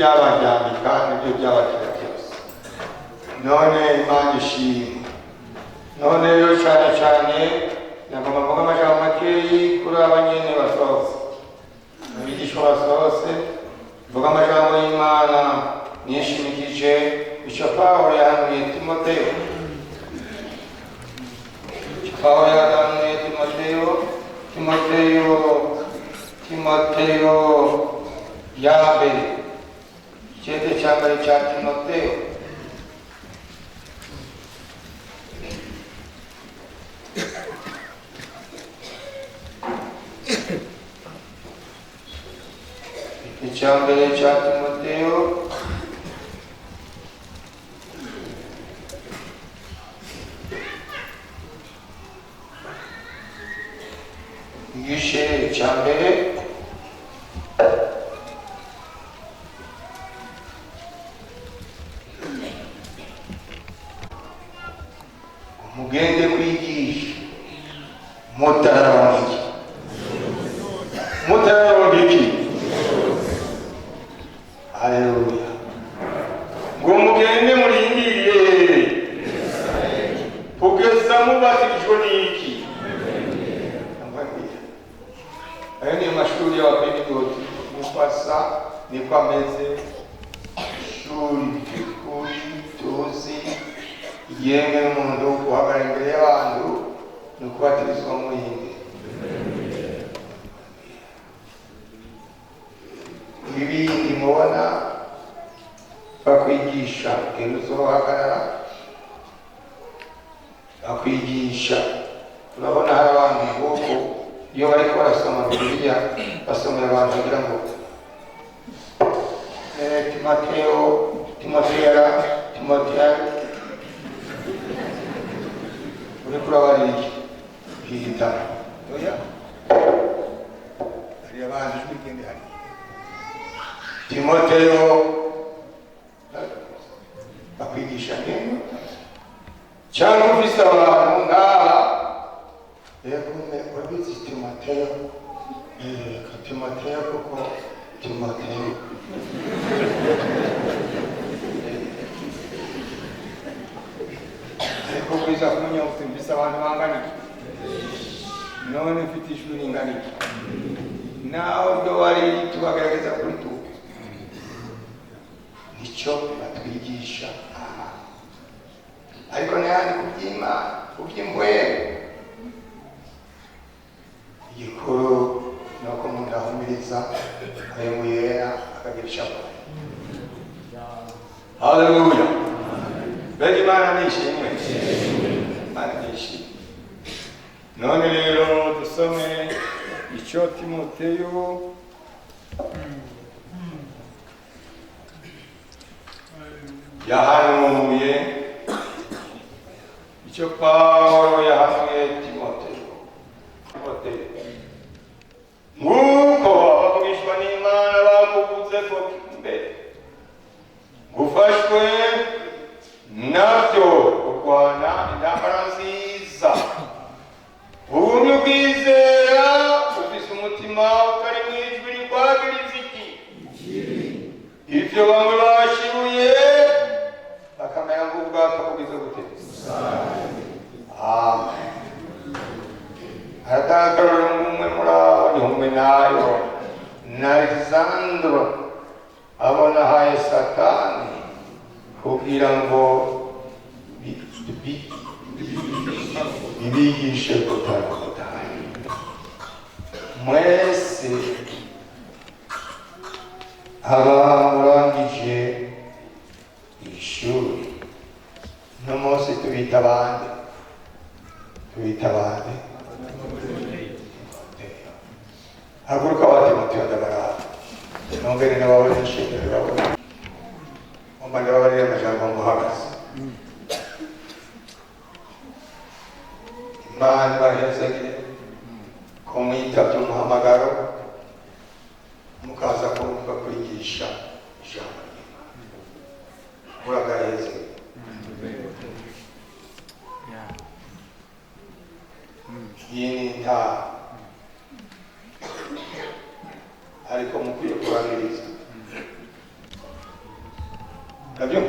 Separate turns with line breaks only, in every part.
byabajyanye kandi ibyo byabakira byose none Imana ishimwe. None rero cyane cyane nagomba kuvuga amajambo makeyi kuri abanyene basohotse abigisha basohotse, mvuga amajambo y'Imana nishimikije icyo Pawulo yahanuye Timoteyo. Pawulo yahanuye Timoteyo ya mbere, icyete cya mbere cya Timoteyo. Icya mbere cya Timoteyo igice cya mbere mugende kwigisha mutarabona iki, mutarabona iki. Haleluya. Ngo mugende murindiriye kugeza mubatijwe n'iki. Ayo ni amashuri y'abapentegoti. Mufasa niko ameze, ishuri ry'ukuri tuzi yemwe n'umuntu guhagarara imbere y'abantu ni ukubatirizwa mu yindi. Ibindi mubona bakwigisha ibintu uzohagarara bakwigisha. Urabona hari abantu nk'uko iyo bariko barasoma Bibiliya basomera abantu bagira ngo Timoteyo uri kurabarira iki igitabo oya hari abantu ijwi ry'indi hari Timoteyo bakwigisha neza cyangwa ufise abantu ngaha yakume urabizi Timoteyo Timoteyo kuko Timoteyo ariko kwiza kumenya ufise abantu bangana none ufite ishuri ingana iki nawe byo wari tubagaragaza kuri tu nicyo batwigisha aha. Ariko n'ayandi kuby'Imana kuby'imbwero igikuru ni uko umuntu ahumiriza ayo muyera akagira icapa. Haleluya. Mbega Imana nishimwe, Imana nishimwe. None rero dusome icyo Timoteyo yahanuye, icyo Pawulo yahanuye Timoteyo. Nk'uko abavugishwa n'Imana bakuvuze ko mbere gufashwe nabyo kurwana intambara nziza, ubumwe bwizera ufise umutima utari mu ijwi rikwagiriza iki ibyo bamwe bashibuye bakamera nk'ubwapfa bugize gute. Amen. Haragaragara umwe muri abo ni Humenayo na Alexandro abona haye Satani kugira ngo bibigishe kutarakutaye. Mwese abamurangije ishuri no munsi tubita abandi haguruka wa Timoteyo ndabaraba nongere n'ababona inshingano babona umane babarire amajambo muhagaze. Imana ibahezagire ko mwitabye umuhamagaro mukaza kumva kwigisha ijambo ry'Imana. Muragaheze. Iyi ni intaha ariko mukwiye kurangiriza nabyo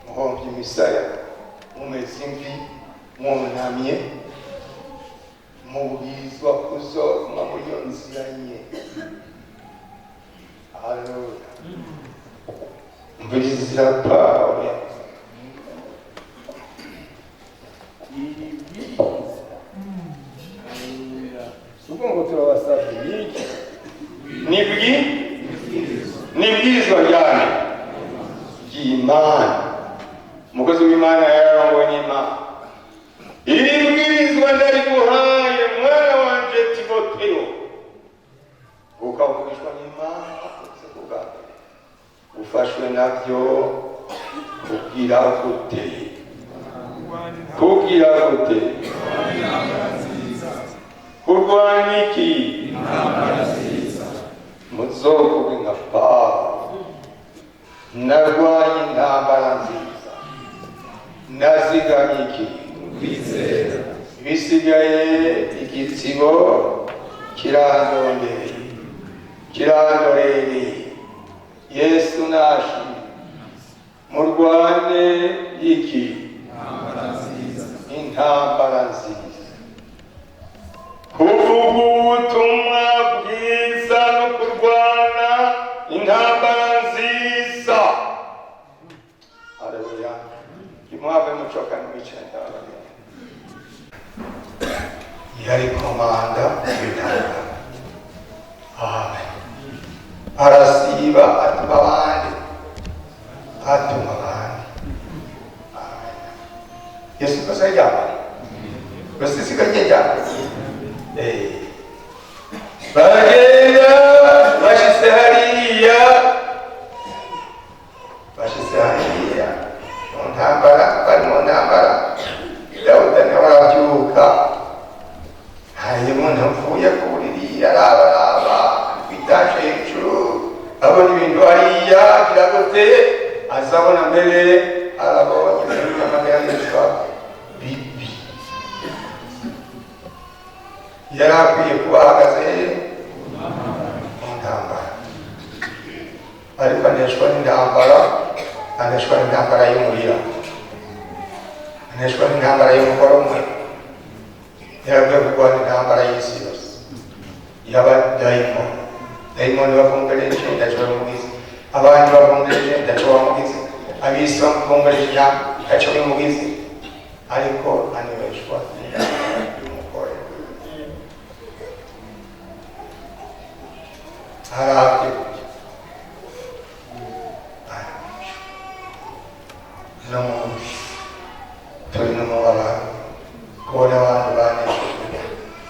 muhombye imisaya, mumeze imvi, mwunamye, mubwirizwa kuzoguma muri iyo nzira nye. Haleluya. Mviriza Pawulo. Uko ngo turabasabye nibwirizwa ryane ry'Imana. Umukozi w'Imana yarongowe n'Imana. Iri bwirizwa ndariguhaye mwana wanje Timoteyo, ukavugishwa n'Imana ufashwe navyo kugira gute kurwanya iki? Muzovuge nka Pawulo, narwanye intambara nziza, nazigamye iki? Bisigaye igitsibo kirandoreye. Yesu nashi murwane iki? Intambara nziza. Kuvuga ubutumwa bwiza no kurwana intambara nziza. Haleluya. Kimwave mucoka n'ibicenda abageni. Yari komanda w'intambara. Amen. Arasiba atuma abandi. Amen. Yesu kasajya. Basisi kajya. Bagenda bashyize hariya mu ntambara, bari mu ntambara. Dawudi nawe arabyuka, hari umuntu uvuye ku buriri araba bitaje hejuru, abona ibintu hariya kiragote, azabona mbere arabonye ibintu by'amagara yitwa bibi. Yari akwiye kuba ahagaze mu ntambara, ariko aneshwa n'intambara y'umuriro, aneshwa n'intambara y'umugore umwe. Yarabwiye kurwana intambara y'isi yose y'abadayimoni bavumbureje ndaco bamugize, abandi bavumbureje ndaco bamugize, abisi bavumbureje ndaco bamugize, ariko aneshwa n'intambara y'umugore. Harabye no mubi turi no mubaba kubona abantu baneshejwe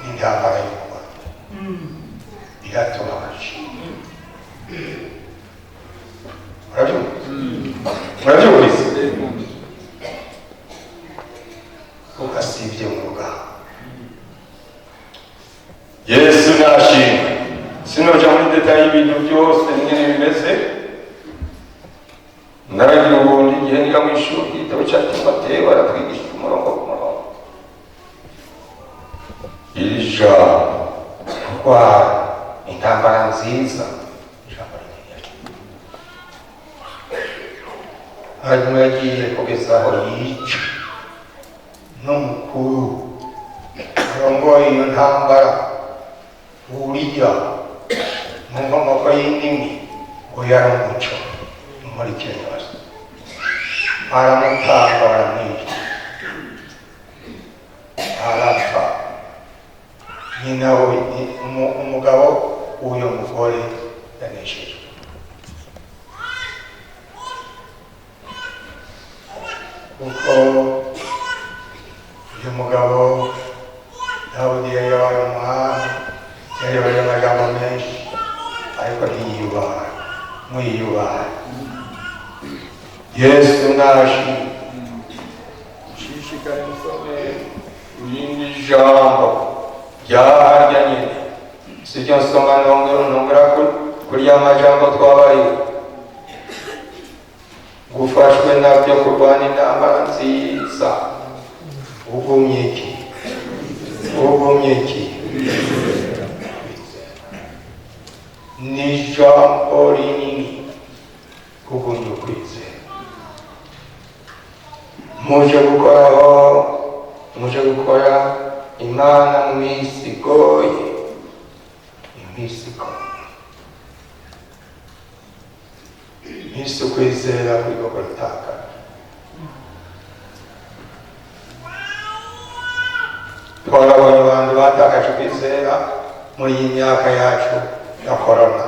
n'intambara y'umugore biratubabaje. Murabyumvise? Ugasibye mu rugamba. Yesu nashimwe. Sinoja muri detaye y'ibintu byose nyine bimeze. Naragira ubundi igihe niga mu ishuri igitabo cya Timoteyo baratwigisha umurongo ku murongo. Iri jambo kurwara intambara nziza, ijambo rinini. Hanyuma yagiye kugeza aho yica n'umukuru arongoye iyo ntambara, Uriya mu nkomoko y'indimi ngo yari umuco muri Kenya. Aramutanga baramwica, arapfa. Nyina we umugabo w'uyo mugore yaneshejwe. Kuko uyu mugabo Dawudi yari yabaye umuhanga, yari yabaye amagambo menshi, ariko ntiyiyubaha. Mwiyubaha. Yesu nashi shishikare musome irindi jambo ryaharya nyine, sibyo nsoma nongera kuri ya majambo twabariwe. Gufashwe nabyo kurwana intambara nziza. Ugumye iki? Ni jambo rinini kugumya ukuri. muje gukora Imana mu minsi igoye, iminsi ukwizera kuri ko gutaka. Twarabonye abantu batakaje ukwizera muri iyi myaka yacu ya korona.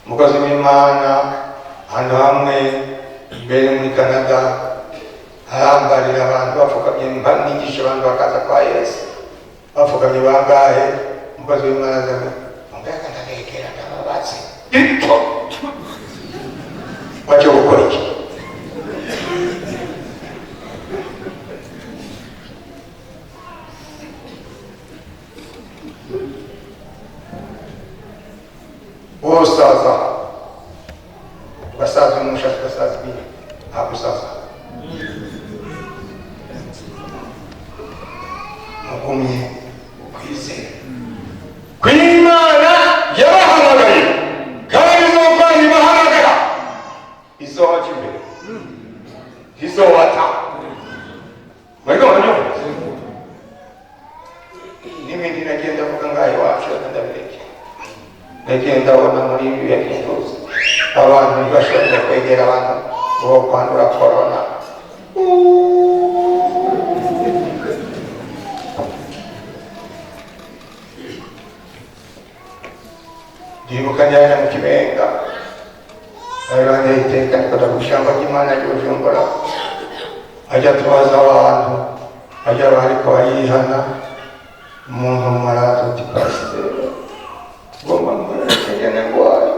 Umukozi w'Imana ahantu hamwe imbere muri Canada arambarira abantu bapfukamye, nigisha abantu bakaza kwa Yesu bapfukamye bangahe. Umukozi w'Imana azaga mbega ndagekera ndababatse ito wacyo gukora iki? Usaza basaza umushatsi basaza ibintu ntabwo usaza mugumye ukwizera kw'Imana yabahamagaye kandi izovana ibahamagara izobaca imbere izobata muriko muranyumva n'ibindi nagenda avuga ngaho iwacu ndabireke nagenda abona muri ibi yakintuza abantu ntibashobora kwegera abantu bo kwandura korona. Ndibuka njyana mu Kibenga arangije iteka nikora ku ishyamba ry'Imana ry'Ubujumbura, ajya tubaza abantu ajya bariko barihana, umuntu maraza uti pasiteri ngomba mwerekene ngwaye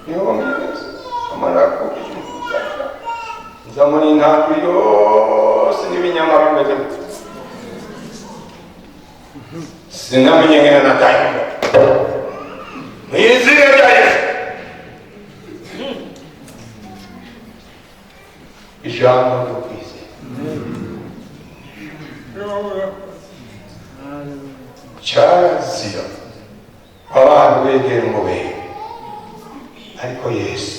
niho bamwemeza amara kukijumbura nzamura intambi yose n'ibinyama bimeze gute sinamenye ngene nataye mwizina rya Yesu. Ijambo ryo kwizera cyarazira abantu begera umubiri, ariko Yesu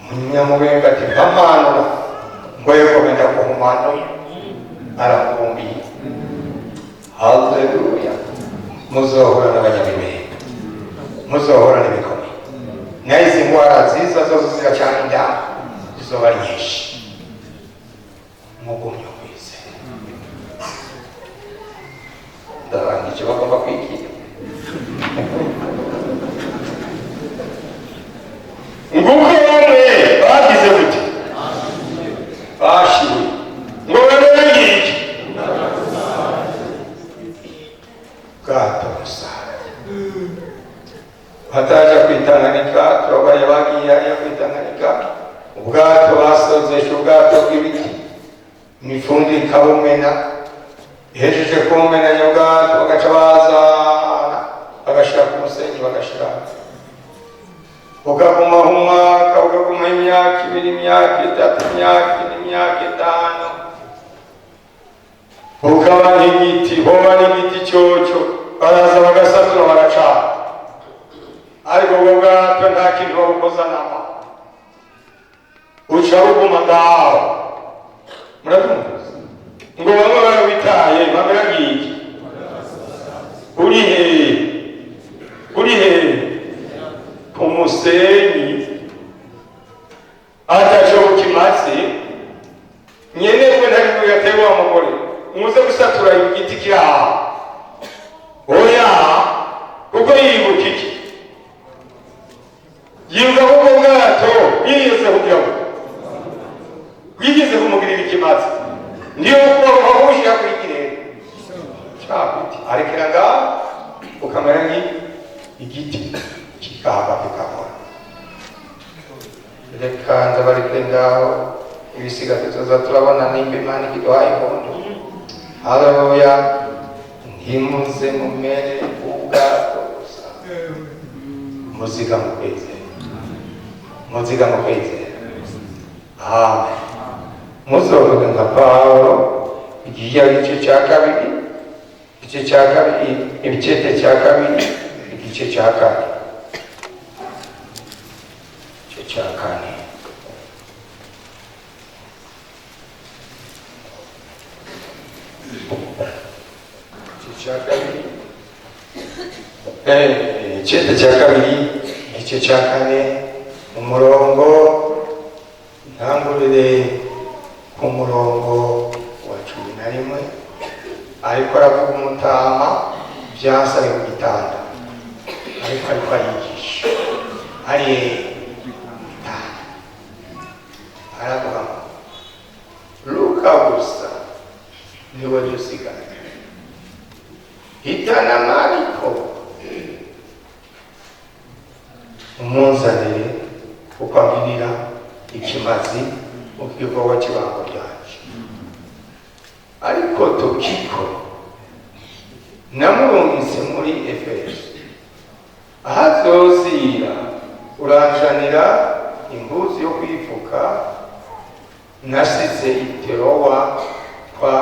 umunyamubiri ati mpamanura ngo yegomenda kuhumanura arakubumbiye. Haleluya! muzohora n'abanyamibiri, muzohora n'ibikomeye, nayo izi ndwara nziza zose ziracana indamu zizoba ari nyinshi. mugumye kwizera ndabangije bagomba kwigira nguko bamwe bagize gute bashiwe ngo bemere ngiki bwato busanzwe bataja kwitanganika. turabaye bagiye hariya kwitanganika, ubwato basozesha ubwato bw'ibiti, imifundi ikabumena, ihejeje kumena nyabwato bagaca bazana bagashira ku musenyi bagashira ukagumaho umwaka, ukagumaho imyaka 2, imyaka 3, imyaka 4, imyaka 5, ukaba n'igiti hoba n'igiti cyoco baraza bagasatura baracana, ariko ubwo bwato nta kintu babukoza nama uca buguma ngaho. murabyumva ngo bamwe barabitaye bamera ngiki uri he ku musenyi ataco kimaze nyene kwe ntari kuyatewa mugore muze gusatura igiti kiraha oya kuko yibuka iki yibuka kuko bwato yigeze kugira ngo wigeze kumugirira ikimazi ndiyo kuba wahushira kuri kirere cyabiti arekera ngaho ukamera nk'igiti kikahava kikakora. reka ndabareke ngaho ibisigaye tuza turabona nimba Imana ikiduhaye impundu. Haleluya! ntimuze mumere ubwato gusa, muziga mu kwizera, muziga mu kwizera. Amen. muzovuga nka Pawulo igihe igice cya kabiri, igice cya kabiri, ibicete cya kabiri, igice cya kane, igice cya kane. Icyenda cya kabiri igice cya kane umurongo ntangurire ku murongo wa 11 ariko aravuga umutama byasabe ku gitanda ariko arigisha aravuga Luka gusa niwe dusigaye hitana Mariko umunzanire kuko ambirira ikimazi mu gikorwa cy'ibango ryacu ariko Tukiko namurungitse muri Efeso ahazozira uranjanira imbuzi yo kwifuka nasize iterowa kwa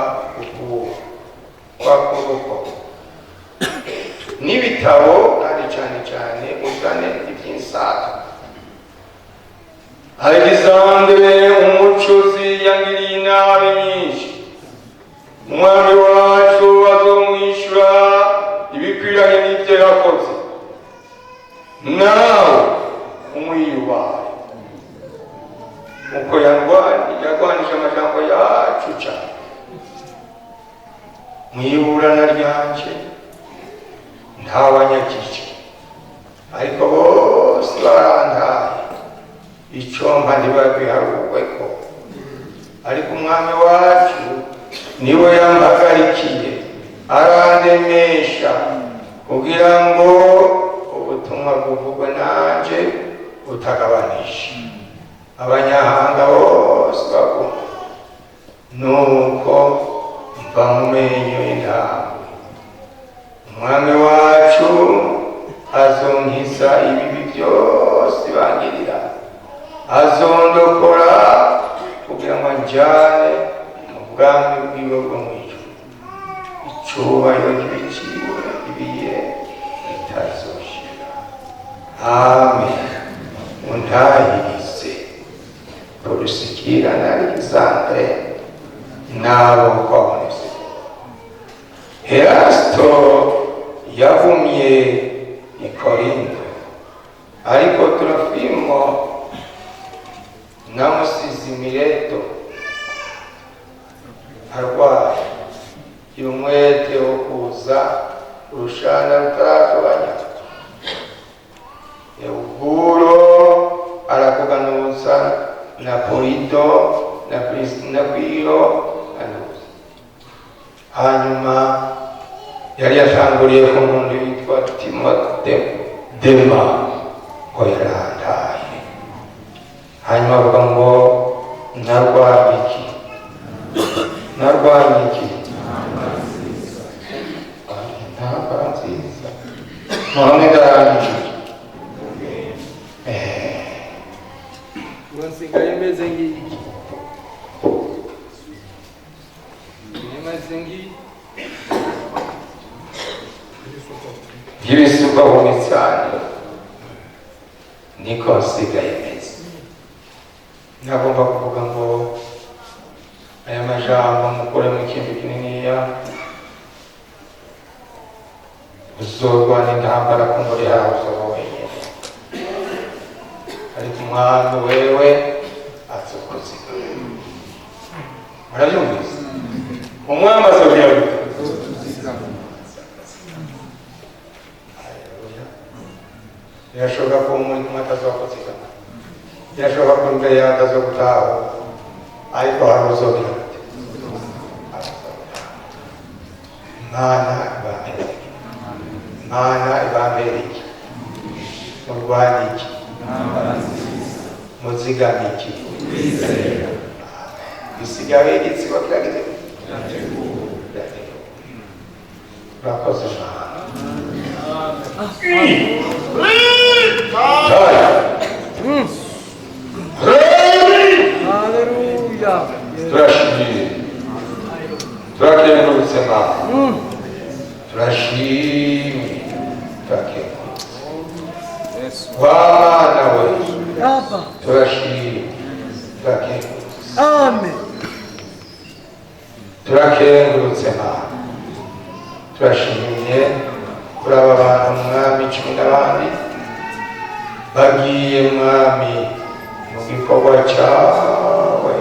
kuboko n'ibitabo kandi cyane uzane iby'insato Alexandre umucuzi yangiriye inabi nyinshi umwami wacu azomwishyura ibikwiranye n'ibyo yakoze nawe umwiyubahe uko yarwanije amajambo yacu cyane mwiburana ryanje ntawanyakije ariko bose barantaye icomba ntibabwiharugweko ariko umwami wacu niwe yampagarikiye arandemesha kugira ngo ubutumwa buvugwe nanje butagabanisha abanyahanga bose baguma nuko mva mu menyo y'intambwe umwami wacu azonkisa ibibi byose bangirira azondokora kugira ngo anjane mu bwami bwiwe bwo mu ijuru icyubahiro n'ibiciro ibiye bitazoshira amen undahirize Priscilla na Alexandre nabo kwabonetse Erasto yavumye i Korinto ariko Trofimo namusize Mileto arwaye umwete wo kuza urushana rutaratobanya Euguro arakuganuza na Polido na Kwiro anuza hanyuma yari yatanguriye ku muntu witwa Dema ko yarantaye hanyuma avuga ngo narwanye iki ntambara nziza none ndarangije
nsigaye meze ngiki meze ngiki
y'ibisuka cyane niko nsigaye meze nagomba kuvuga ngo aya majambo mukuremo ikintu kininiya uzorwana intambara ku muri hawe uzoba wenyine ariko umwami wewe azokuzika murabyumvise umwami azobwira birashoboka ko umuntu umwe atazokuzikana birashoboka ko imbere yawe atazogutaha ariko hari uzobwira ati Mana ibambere iki murwane iki muzigame iki bisigaye igitsibo kirageze urakoze
Haleluya
turashimye turakengurutse Mana turashimye Bwana we turashimye turakengurutse
amen
turakengurutse Mana turashimye kuri aba bantu mwami cumi n'abandi bagiye mwami mu gikorwa cyawe,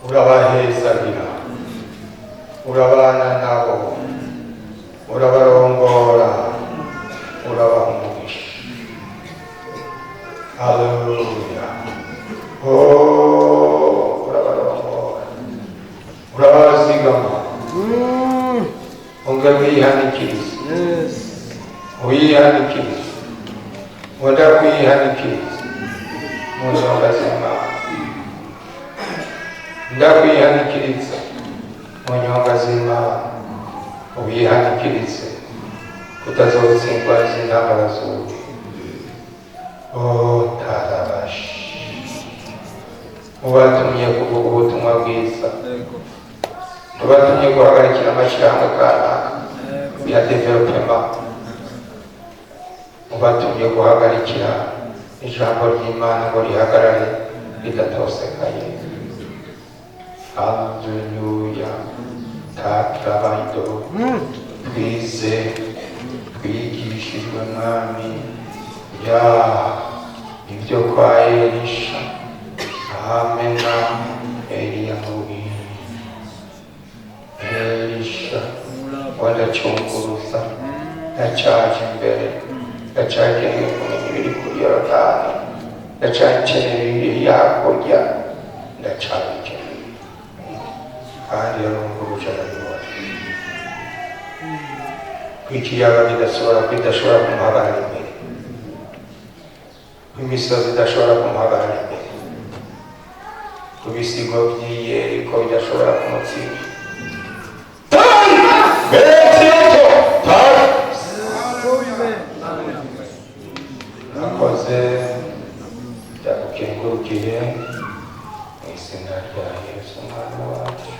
urabahezagira, urabana nabo, urabarongora, urabaha umugisha. Haleluya. Oh, urabarongora, urabazigama, ongera wihanikirize, wihanikirize, wenda kwihanikiriza mu nzonga z'Imana, ndakwihanikiriza mu nyonga z'Imana, ubihanikirize kutazotsindwa z'intambara zose. Oh, tarabashi, mubatumye kuvuga ubutumwa bwiza, mubatumye guhagarikira amashyirahamwe kanaka ya developema, mubatumye guhagarikira ijambo ry'Imana ngo rihagarare ridatosekaye. Haleluya. Takrabayido, twize twigishijwe mwami ya ibyo kwa Elisha. Amena. Eliya mubi, Elisha wadacunguruza, ndacyaje imbere, ndacyakeneye kumenya ibiri kuri Yorodani, ndacyakeneye ibiri hakurya, ndacyabikeneye kandi yarunguruje arabibona. Ikiyaga kidashobora kumuhagarara imbere, imisozi idashobora kumuhagarara imbere, ku bisigo by'i Yeriko bidashobora kumutsinda. Nakoze byagukengurukiye mu izina rya Yesu umwana wacu.